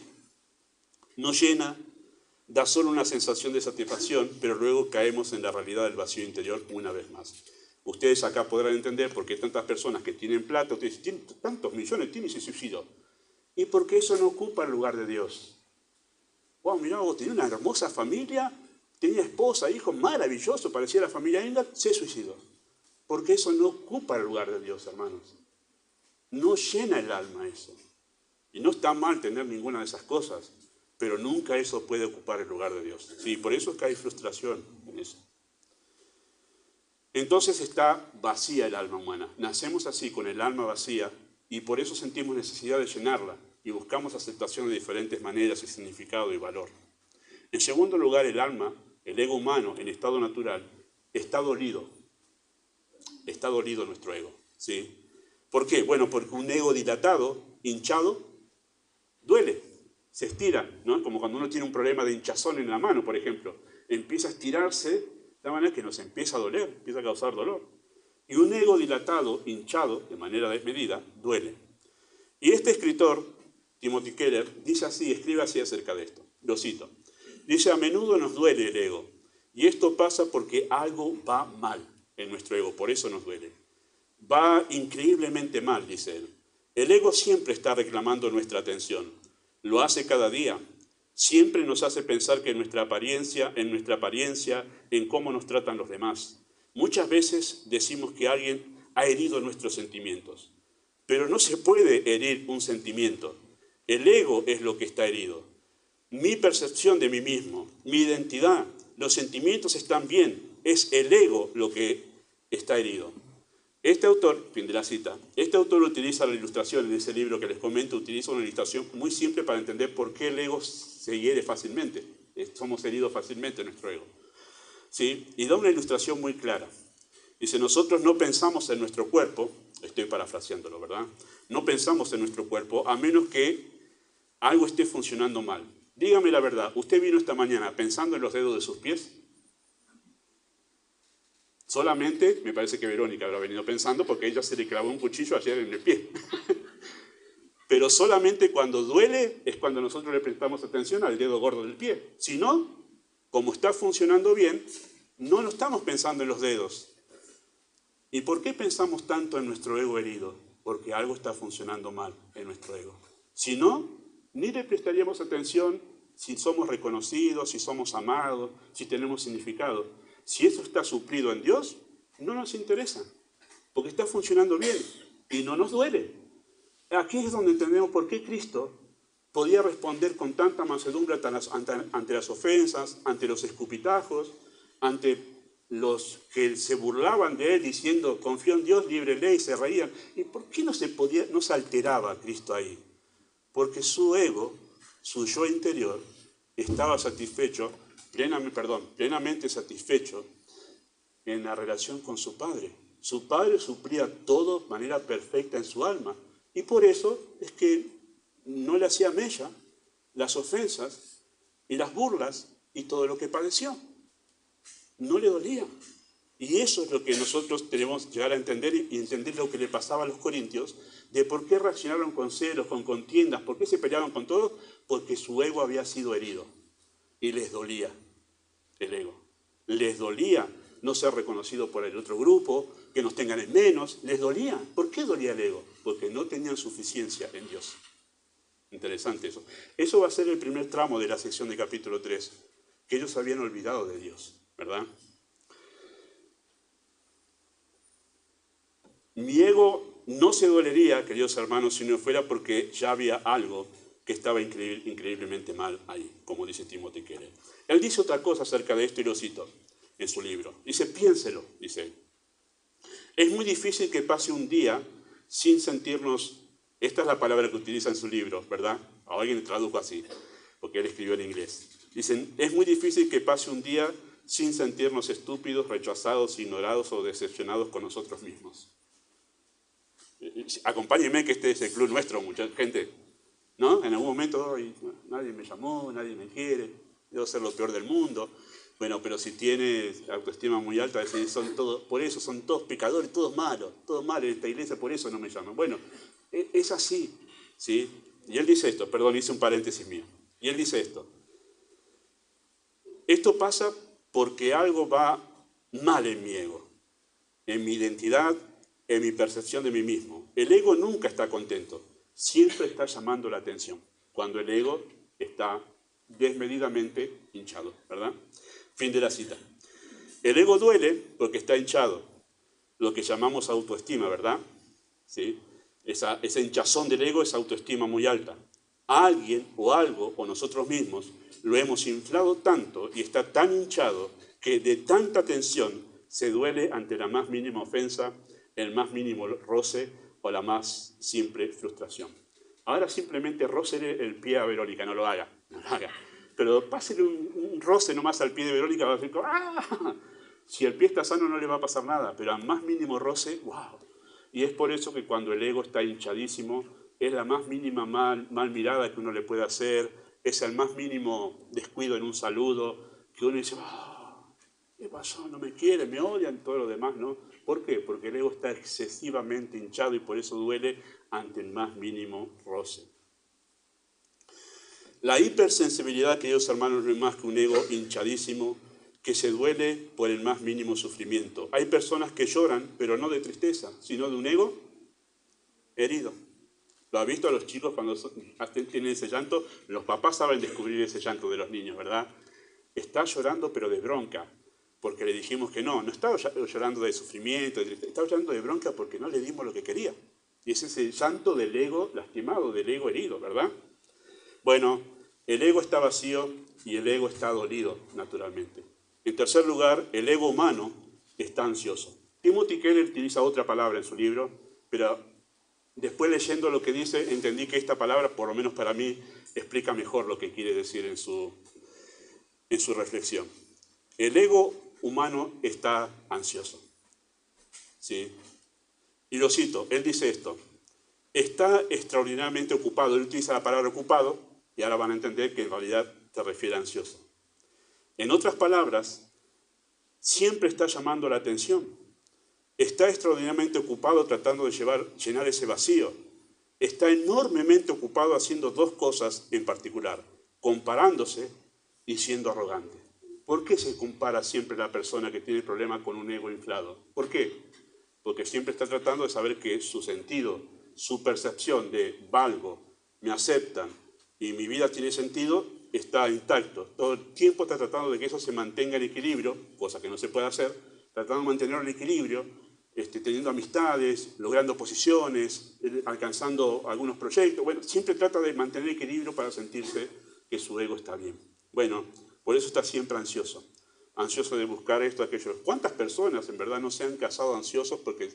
No llena, da solo una sensación de satisfacción, pero luego caemos en la realidad del vacío interior una vez más. Ustedes acá podrán entender por qué tantas personas que tienen plata, ustedes dicen, tienen tantos millones, tienen ese suicidio. ¿Y por qué eso no ocupa el lugar de Dios? Wow, mirá, vos tenía una hermosa familia, tenía esposa, hijos, maravilloso, parecía la familia Engel, se suicidó. Porque eso no ocupa el lugar de Dios, hermanos. No llena el alma eso. Y no está mal tener ninguna de esas cosas, pero nunca eso puede ocupar el lugar de Dios. Sí, por eso es que hay frustración en eso. Entonces está vacía el alma humana. Nacemos así, con el alma vacía, y por eso sentimos necesidad de llenarla y buscamos aceptación de diferentes maneras y significado y valor. En segundo lugar, el alma, el ego humano en estado natural, está dolido. Está dolido nuestro ego. ¿Sí? ¿Por qué? Bueno, porque un ego dilatado, hinchado, duele, se estira, ¿no? Como cuando uno tiene un problema de hinchazón en la mano, por ejemplo. Empieza a estirarse de la manera que nos empieza a doler, empieza a causar dolor. Y un ego dilatado, hinchado, de manera desmedida, duele. Y este escritor, Timothy Keller, dice así, escribe así acerca de esto. Lo cito. Dice, a menudo nos duele el ego. Y esto pasa porque algo va mal en nuestro ego, por eso nos duele. Va increíblemente mal, dice él. El ego siempre está reclamando nuestra atención. Lo hace cada día. Siempre nos hace pensar que en nuestra apariencia, en cómo nos tratan los demás. Muchas veces decimos que alguien ha herido nuestros sentimientos, pero no se puede herir un sentimiento. El ego es lo que está herido. Mi percepción de mí mismo, mi identidad, los sentimientos están bien. Es el ego lo que está herido. Este autor, fin de la cita, este autor utiliza la ilustración en ese libro que les comento, utiliza una ilustración muy simple para entender por qué el ego se hiere fácilmente. Somos heridos fácilmente en nuestro ego. ¿Sí? Y da una ilustración muy clara. Dice, nosotros no pensamos en nuestro cuerpo, estoy parafraseándolo, ¿verdad? No pensamos en nuestro cuerpo a menos que algo esté funcionando mal. Dígame la verdad, ¿usted vino esta mañana pensando en los dedos de sus pies? Solamente, me parece que Verónica habrá venido pensando porque ella se le clavó un cuchillo ayer en el pie. Pero solamente cuando duele es cuando nosotros le prestamos atención al dedo gordo del pie. Si no, como está funcionando bien, no lo estamos pensando en los dedos. ¿Y por qué pensamos tanto en nuestro ego herido? Porque algo está funcionando mal en nuestro ego. Si no, ni le prestaríamos atención si somos reconocidos, si somos amados, si tenemos significado. Si eso está suplido en Dios, no nos interesa, porque está funcionando bien y no nos duele. Aquí es donde entendemos por qué Cristo podía responder con tanta mansedumbre ante las ofensas, ante los escupitajos, ante los que se burlaban de él diciendo, confío en Dios, líbrele, y se reían. ¿Y por qué no se alteraba Cristo ahí? Porque su ego, su yo interior, estaba satisfecho, plenamente satisfecho en la relación con su Padre. Su Padre suplía todo de manera perfecta en su alma. Y por eso es que no le hacía mella las ofensas y las burlas y todo lo que padeció. No le dolía. Y eso es lo que nosotros tenemos que llegar a entender y entender lo que le pasaba a los corintios, de por qué reaccionaron con celos, con contiendas, por qué se peleaban con todos, porque su ego había sido herido. Y les dolía el ego. Les dolía no ser reconocido por el otro grupo, que nos tengan en menos, les dolía. ¿Por qué dolía el ego? Porque no tenían suficiencia en Dios. Interesante eso. Eso va a ser el primer tramo de la sección de capítulo 3, que ellos habían olvidado de Dios, ¿verdad? Mi ego no se dolería, queridos hermanos, si no fuera porque ya había algo que estaba increíblemente mal ahí, como dice Timothy Keller. Él dice otra cosa acerca de esto y lo cito en su libro. Dice, piénselo, dice él. Es muy difícil que pase un día sin sentirnos, esta es la palabra que utiliza en su libro, ¿verdad? O alguien tradujo así, porque él escribió en inglés. Dicen, es muy difícil que pase un día sin sentirnos estúpidos, rechazados, ignorados o decepcionados con nosotros mismos. Acompáñenme que este es el club nuestro, mucha gente, ¿no? En algún momento, nadie me llamó, nadie me quiere, debo ser lo peor del mundo. Bueno, pero si tienes autoestima muy alta, son todos, por eso son todos pecadores, todos malos en esta iglesia, por eso no me llaman. Bueno, es así, ¿sí? Y él dice esto, perdón, hice un paréntesis mío. Y él dice esto. Esto pasa porque algo va mal en mi ego, en mi identidad, en mi percepción de mí mismo. El ego nunca está contento, siempre está llamando la atención, cuando el ego está desmedidamente hinchado, ¿verdad? Fin de la cita. El ego duele porque está hinchado, lo que llamamos autoestima, ¿verdad? ¿Sí? Esa hinchazón del ego es autoestima muy alta. A alguien o algo, o nosotros mismos, lo hemos inflado tanto y está tan hinchado que de tanta tensión se duele ante la más mínima ofensa, el más mínimo roce o la más simple frustración. Ahora simplemente rócele el pie a Verónica, no lo haga, pero pásele un roce nomás al pie de Verónica, va a decir, ¡ah! Si el pie está sano no le va a pasar nada, pero al más mínimo roce, ¡wow! Y es por eso que cuando el ego está hinchadísimo, es la más mínima mal mirada que uno le puede hacer, es el más mínimo descuido en un saludo, que uno dice, ¡ah! ¿Qué pasó? No me quieren, me odian, todo lo demás, ¿no? ¿Por qué? Porque el ego está excesivamente hinchado y por eso duele ante el más mínimo roce. La hipersensibilidad, queridos hermanos, no es más que un ego hinchadísimo que se duele por el más mínimo sufrimiento. Hay personas que lloran, pero no de tristeza, sino de un ego herido. ¿Lo ha visto a los chicos cuando tienen ese llanto? Los papás saben descubrir ese llanto de los niños, ¿verdad? Está llorando, pero de bronca, porque le dijimos que no estaba llorando de sufrimiento, de tristeza, estaba llorando de bronca porque no le dimos lo que quería. Y es ese llanto del ego lastimado, del ego herido, ¿verdad? Bueno, el ego está vacío y el ego está dolido, naturalmente. En tercer lugar, el ego humano está ansioso. Timothy Keller utiliza otra palabra en su libro, pero después leyendo lo que dice, entendí que esta palabra, por lo menos para mí, explica mejor lo que quiere decir en su reflexión. El ego humano está ansioso. ¿Sí? Y lo cito, él dice esto, está extraordinariamente ocupado, él utiliza la palabra ocupado, y ahora van a entender que en realidad se refiere a ansioso. En otras palabras, siempre está llamando la atención. Está extraordinariamente ocupado tratando de llenar ese vacío. está enormemente ocupado haciendo dos cosas en particular: comparándose y siendo arrogante. ¿Por qué se compara siempre la persona que tiene problema con un ego inflado? ¿Por qué? Porque siempre está tratando de saber que su sentido, su percepción de valgo, me aceptan y mi vida tiene sentido, está intacto. Todo el tiempo está tratando de que eso se mantenga en equilibrio, cosa que no se puede hacer, tratando de mantenerlo en equilibrio, teniendo amistades, logrando posiciones, alcanzando algunos proyectos. Bueno, siempre trata de mantener equilibrio para sentirse que su ego está bien. Bueno, por eso está siempre ansioso. Ansioso de buscar esto, aquello. ¿Cuántas personas en verdad no se han casado ansiosos porque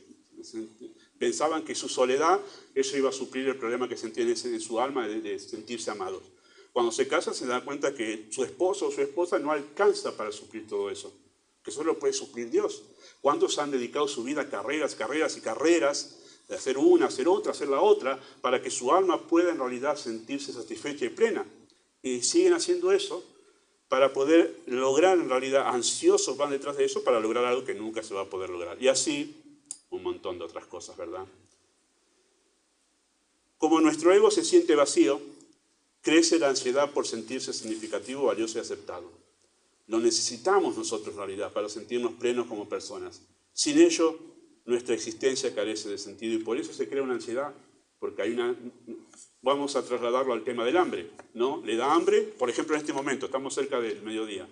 pensaban que su soledad, eso iba a suplir el problema que sentían en su alma de sentirse amados? Cuando se casan se dan cuenta que su esposo o su esposa no alcanza para suplir todo eso, que solo puede suplir Dios. ¿Cuántos han dedicado su vida a carreras, carreras y carreras, de hacer una, hacer otra, hacer la otra, para que su alma pueda en realidad sentirse satisfecha y plena? Y siguen haciendo eso para poder lograr, en realidad, ansiosos van detrás de eso para lograr algo que nunca se va a poder lograr. Y así, un montón de otras cosas, ¿verdad? Como nuestro ego se siente vacío, crece la ansiedad por sentirse significativo, valioso y aceptado. Lo necesitamos nosotros, en realidad, para sentirnos plenos como personas. Sin ello, nuestra existencia carece de sentido y por eso se crea una ansiedad, porque hay una... Vamos a trasladarlo al tema del hambre, ¿no? Le da hambre, por ejemplo, en este momento, estamos cerca del mediodía.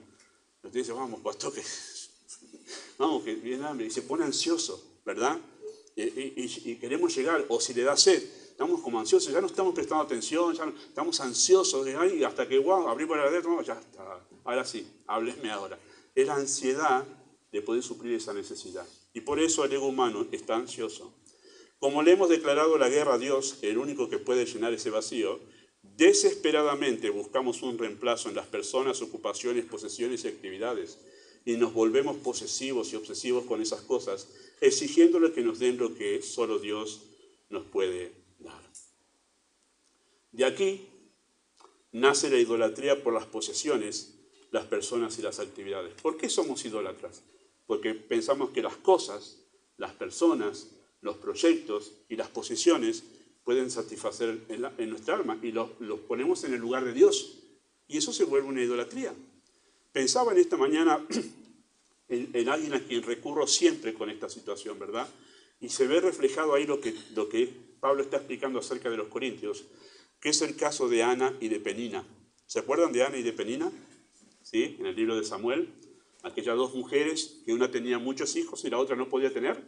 Usted dice, vamos, pastor, vamos, que viene hambre, y se pone ansioso, ¿verdad? Y queremos llegar, o si le da sed, estamos como ansiosos, ya no estamos prestando atención, ya no, estamos ansiosos, y hasta que, wow, abrimos la heladera, no, ya está, ahora sí, hábleme ahora. Es la ansiedad de poder suplir esa necesidad. Y por eso el ego humano está ansioso. Como le hemos declarado la guerra a Dios, el único que puede llenar ese vacío, desesperadamente buscamos un reemplazo en las personas, ocupaciones, posesiones y actividades, y nos volvemos posesivos y obsesivos con esas cosas, exigiéndole que nos den lo que solo Dios nos puede dar. De aquí nace la idolatría por las posesiones, las personas y las actividades. ¿Por qué somos idólatras? Porque pensamos que las cosas, las personas, los proyectos y las posesiones pueden satisfacer en nuestra alma y los ponemos en el lugar de Dios. Y eso se vuelve una idolatría. Pensaba en esta mañana en alguien a quien recurro siempre con esta situación, ¿verdad? Y se ve reflejado ahí lo que Pablo está explicando acerca de los corintios, que es el caso de Ana y de Penina. ¿Se acuerdan de Ana y de Penina? ¿Sí? En el libro de Samuel, aquellas dos mujeres, que una tenía muchos hijos y la otra no podía tener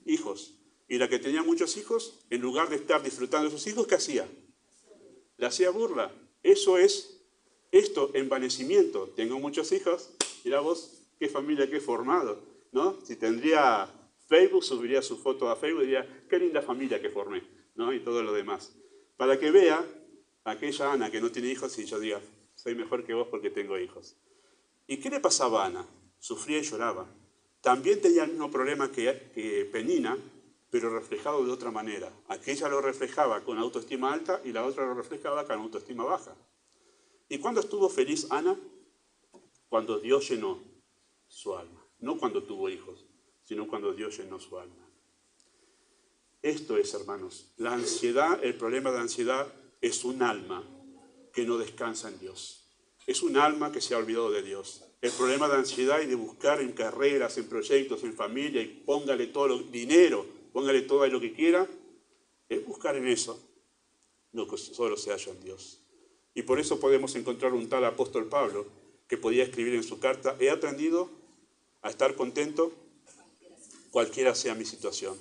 hijos. Y la que tenía muchos hijos, en lugar de estar disfrutando de sus hijos, ¿qué hacía? Le hacía burla. Eso es esto, envanecimiento. Tengo muchos hijos, mira vos, qué familia que he formado, ¿no? Si tendría Facebook, subiría su foto a Facebook y diría, qué linda familia que formé, ¿no? Y todo lo demás. Para que vea aquella Ana que no tiene hijos y yo diga, soy mejor que vos porque tengo hijos. ¿Y qué le pasaba a Ana? Sufría y lloraba. También tenía el mismo problema que Penina, pero reflejado de otra manera. Aquella lo reflejaba con autoestima alta y la otra lo reflejaba con autoestima baja. ¿Y cuándo estuvo feliz Ana? Cuando Dios llenó su alma. No cuando tuvo hijos, sino cuando Dios llenó su alma. Esto es, hermanos, la ansiedad, el problema de ansiedad es un alma que no descansa en Dios. Es un alma que se ha olvidado de Dios. El problema de ansiedad y de buscar en carreras, en proyectos, en familia, y póngale todo el dinero, póngale todo lo que quiera, es buscar en eso lo que solo se halla en Dios. Y por eso podemos encontrar un tal apóstol Pablo que podía escribir en su carta, he aprendido a estar contento cualquiera sea mi situación,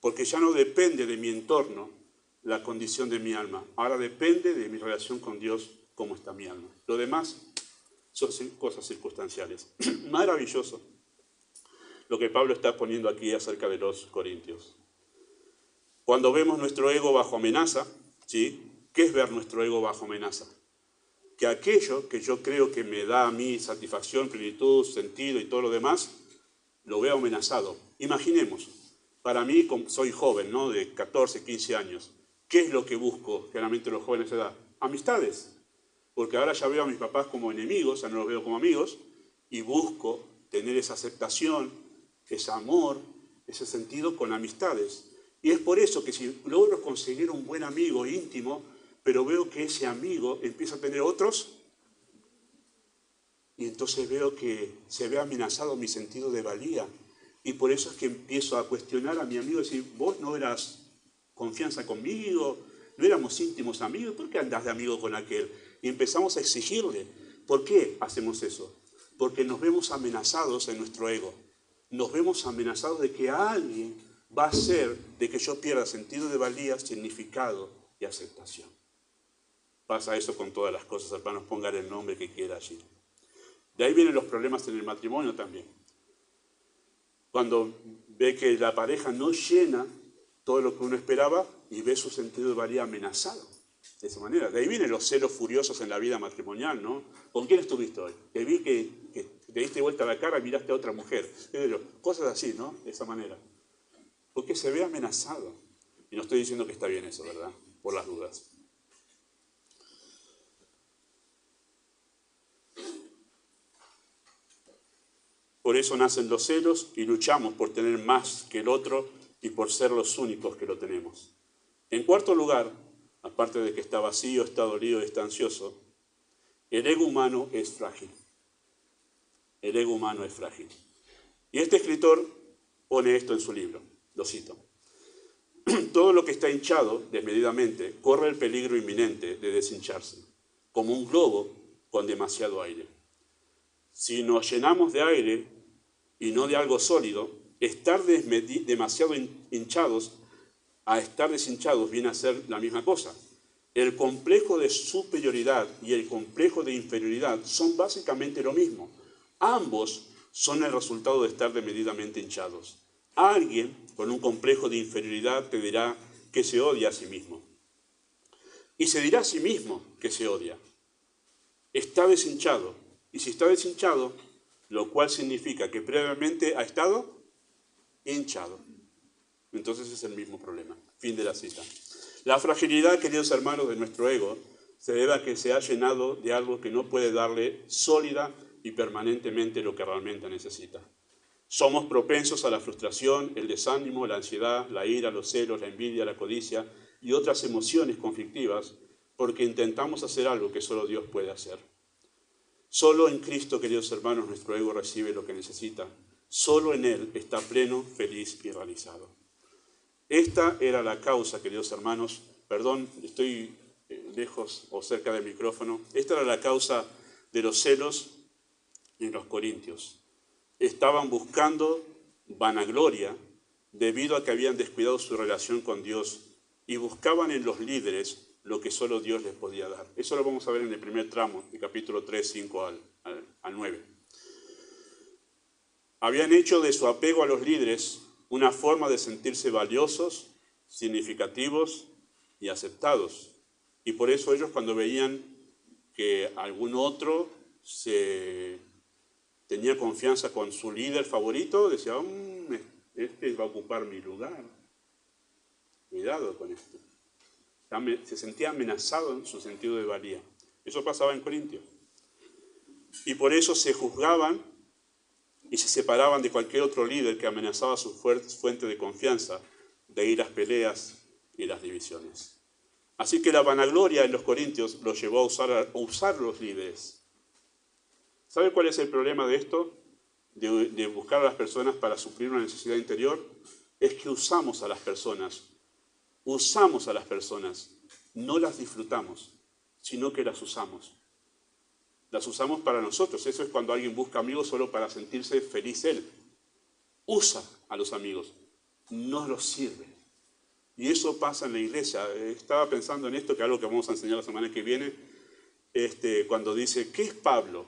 porque ya no depende de mi entorno la condición de mi alma, ahora depende de mi relación con Dios, cómo está mi alma. Lo demás son cosas circunstanciales. Maravilloso lo que Pablo está poniendo aquí acerca de los corintios. Cuando vemos nuestro ego bajo amenaza, ¿sí? ¿Qué es ver nuestro ego bajo amenaza? Que aquello que yo creo que me da a mí satisfacción, plenitud, sentido y todo lo demás, lo veo amenazado. Imaginemos, para mí, soy joven, ¿no? De 14, 15 años. ¿Qué es lo que busco generalmente los jóvenes de edad? Amistades. Porque ahora ya veo a mis papás como enemigos, ya no los veo como amigos, y busco tener esa aceptación, ese amor, ese sentido con amistades. Y es por eso que si logro conseguir un buen amigo íntimo, pero veo que ese amigo empieza a tener otros, y entonces veo que se ve amenazado mi sentido de valía. Y por eso es que empiezo a cuestionar a mi amigo y decir, vos no eras confianza conmigo, no éramos íntimos amigos, ¿por qué andás de amigo con aquel? Y empezamos a exigirle. ¿Por qué hacemos eso? Porque nos vemos amenazados en nuestro ego. Nos vemos amenazados de que alguien va a hacer de que yo pierda sentido de valía, significado y aceptación. Pasa eso con todas las cosas, hermanos, pongan el nombre que quiera allí. De ahí vienen los problemas en el matrimonio también. Cuando ve que la pareja no llena todo lo que uno esperaba y ve su sentido de valía amenazado. De esa manera. De ahí vienen los celos furiosos en la vida matrimonial, ¿no? ¿Con quién estuviste hoy? Te vi que te diste vuelta la cara y miraste a otra mujer. Cosas así, ¿no? De esa manera. Porque se ve amenazado. Y no estoy diciendo que está bien eso, ¿verdad? Por las dudas. Por eso nacen los celos y luchamos por tener más que el otro y por ser los únicos que lo tenemos. En cuarto lugar, aparte de que está vacío, está dolido y está ansioso, el ego humano es frágil. El ego humano es frágil. Y este escritor pone esto en su libro, lo cito. Todo lo que está hinchado desmedidamente corre el peligro inminente de deshincharse, como un globo con demasiado aire. Si nos llenamos de aire y no de algo sólido, estar demasiado hinchados a estar deshinchados viene a ser la misma cosa. El complejo de superioridad y el complejo de inferioridad son básicamente lo mismo. Ambos son el resultado de estar desmedidamente hinchados. Alguien con un complejo de inferioridad te dirá que se odia a sí mismo. Y se dirá a sí mismo que se odia. Está deshinchado. Y si está deshinchado, lo cual significa que previamente ha estado hinchado. Entonces es el mismo problema. Fin de la cita. La fragilidad, queridos hermanos, de nuestro ego se debe a que se ha llenado de algo que no puede darle sólida y permanentemente lo que realmente necesita. Somos propensos a la frustración, el desánimo, la ansiedad, la ira, los celos, la envidia, la codicia y otras emociones conflictivas porque intentamos hacer algo que solo Dios puede hacer. Solo en Cristo, queridos hermanos, nuestro ego recibe lo que necesita. Solo en Él está pleno, feliz y realizado. Esta era la causa, queridos hermanos, perdón, estoy lejos o cerca del micrófono, esta era la causa de los celos en los corintios. Estaban buscando vanagloria debido a que habían descuidado su relación con Dios y buscaban en los líderes lo que solo Dios les podía dar. Eso lo vamos a ver en el primer tramo, del capítulo 3, 5 al 9. Habían hecho de su apego a los líderes una forma de sentirse valiosos, significativos y aceptados. Y por eso ellos, cuando veían que algún otro tenía confianza con su líder favorito, decían, este va a ocupar mi lugar. Cuidado con esto. Se sentía amenazado en su sentido de valía. Eso pasaba en Corintios. Y por eso se juzgaban y se separaban de cualquier otro líder que amenazaba su fuente de confianza, de ir las peleas y las divisiones. Así que la vanagloria en los corintios los llevó a usar los líderes. ¿Sabe cuál es el problema de esto? De buscar a las personas para suplir una necesidad interior. Es que usamos a las personas. Usamos a las personas. No las disfrutamos, sino que las usamos. Las usamos para nosotros. Eso es cuando alguien busca amigos solo para sentirse feliz él. Usa a los amigos, no los sirve. Y eso pasa en la iglesia. Estaba pensando en esto, que es algo que vamos a enseñar la semana que viene, cuando dice, ¿qué es Pablo?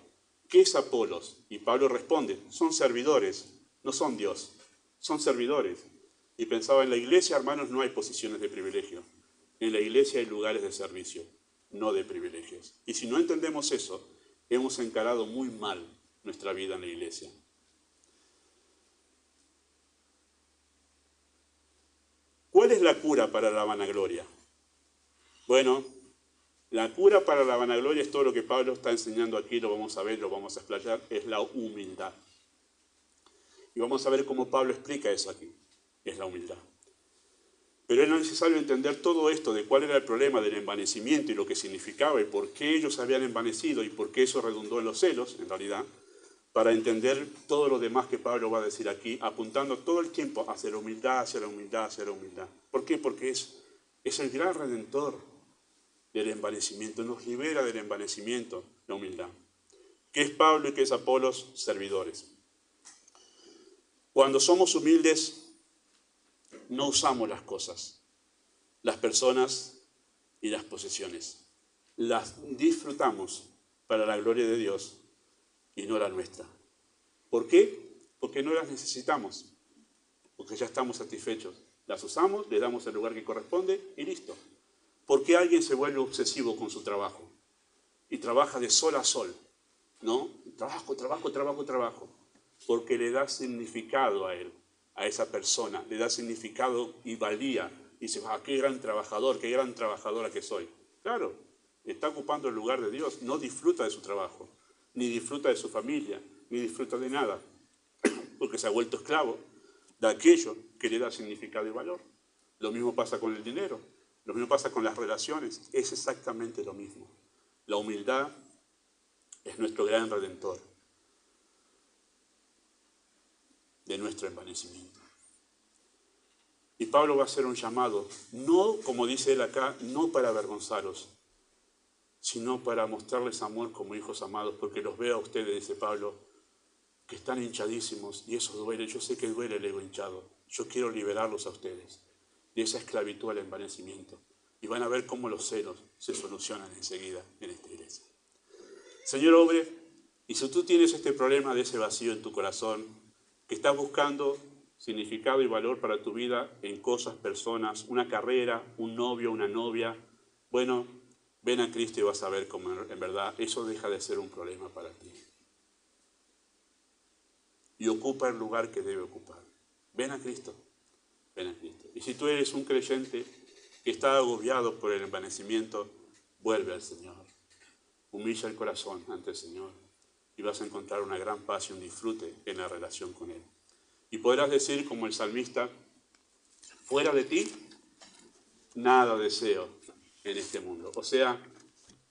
¿Qué es Apolos? Y Pablo responde, son servidores, no son Dios, son servidores. Y pensaba, en la iglesia, hermanos, no hay posiciones de privilegio. En la iglesia hay lugares de servicio, no de privilegios. Y si no entendemos eso, hemos encarado muy mal nuestra vida en la iglesia. ¿Cuál es la cura para la vanagloria? Bueno, la cura para la vanagloria es todo lo que Pablo está enseñando aquí, lo vamos a ver, lo vamos a explayar, es la humildad. Y vamos a ver cómo Pablo explica eso aquí, es la humildad. Pero era necesario entender todo esto de cuál era el problema del envanecimiento y lo que significaba y por qué ellos se habían envanecido y por qué eso redundó en los celos, en realidad, para entender todo lo demás que Pablo va a decir aquí, apuntando todo el tiempo hacia la humildad, hacia la humildad, hacia la humildad. ¿Por qué? Porque es el gran redentor del envanecimiento, nos libera del envanecimiento, la humildad. ¿Qué es Pablo y qué es Apolos? Servidores. Cuando somos humildes, no usamos las cosas, las personas y las posesiones. Las disfrutamos para la gloria de Dios y no la nuestra. ¿Por qué? Porque no las necesitamos, porque ya estamos satisfechos. Las usamos, le damos el lugar que corresponde y listo. ¿Por qué alguien se vuelve obsesivo con su trabajo? Y trabaja de sol a sol, ¿no? Trabajo, trabajo, trabajo, trabajo. Porque le da significado a él, a esa persona. Le da significado y valía. Y dice, qué gran trabajador, qué gran trabajadora que soy. Claro, está ocupando el lugar de Dios. No disfruta de su trabajo, ni disfruta de su familia, ni disfruta de nada. Porque se ha vuelto esclavo de aquello que le da significado y valor. Lo mismo pasa con el dinero. Lo mismo pasa con las relaciones. Es exactamente lo mismo. La humildad es nuestro gran redentor de nuestro envanecimiento. Y Pablo va a hacer un llamado, no, como dice él acá, no para avergonzaros, sino para mostrarles amor como hijos amados, porque los veo a ustedes, dice Pablo, que están hinchadísimos, y eso duele. Yo sé que duele el ego hinchado. Yo quiero liberarlos a ustedes de esa esclavitud al envanecimiento. Y van a ver cómo los celos se solucionan enseguida en esta iglesia. Señor, obre, y si tú tienes este problema de ese vacío en tu corazón, que estás buscando significado y valor para tu vida en cosas, personas, una carrera, un novio, una novia, bueno, ven a Cristo y vas a ver cómo en verdad eso deja de ser un problema para ti. Y ocupa el lugar que debe ocupar. Ven a Cristo, ven a Cristo. Y si tú eres un creyente que está agobiado por el envanecimiento, vuelve al Señor. Humilla el corazón ante el Señor y vas a encontrar una gran paz y un disfrute en la relación con Él. Y podrás decir como el salmista, fuera de ti, nada deseo en este mundo. O sea,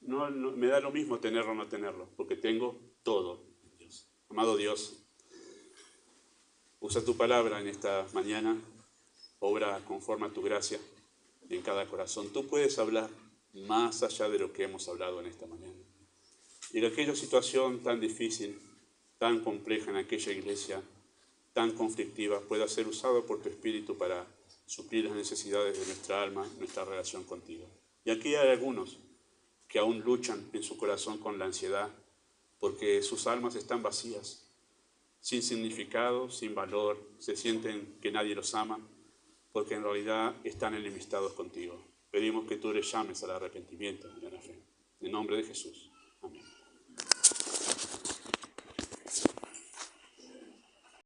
no, me da lo mismo tenerlo o no tenerlo, porque tengo todo en Dios. Amado Dios, usa tu palabra en esta mañana, obra conforme a tu gracia en cada corazón. Tú puedes hablar más allá de lo que hemos hablado en esta mañana. Y en aquella situación tan difícil, tan compleja en aquella iglesia, tan conflictiva, pueda ser usado por tu Espíritu para suplir las necesidades de nuestra alma, nuestra relación contigo. Y aquí hay algunos que aún luchan en su corazón con la ansiedad, porque sus almas están vacías, sin significado, sin valor, se sienten que nadie los ama, porque en realidad están enemistados contigo. Pedimos que tú les llames al arrepentimiento y a la fe. En nombre de Jesús.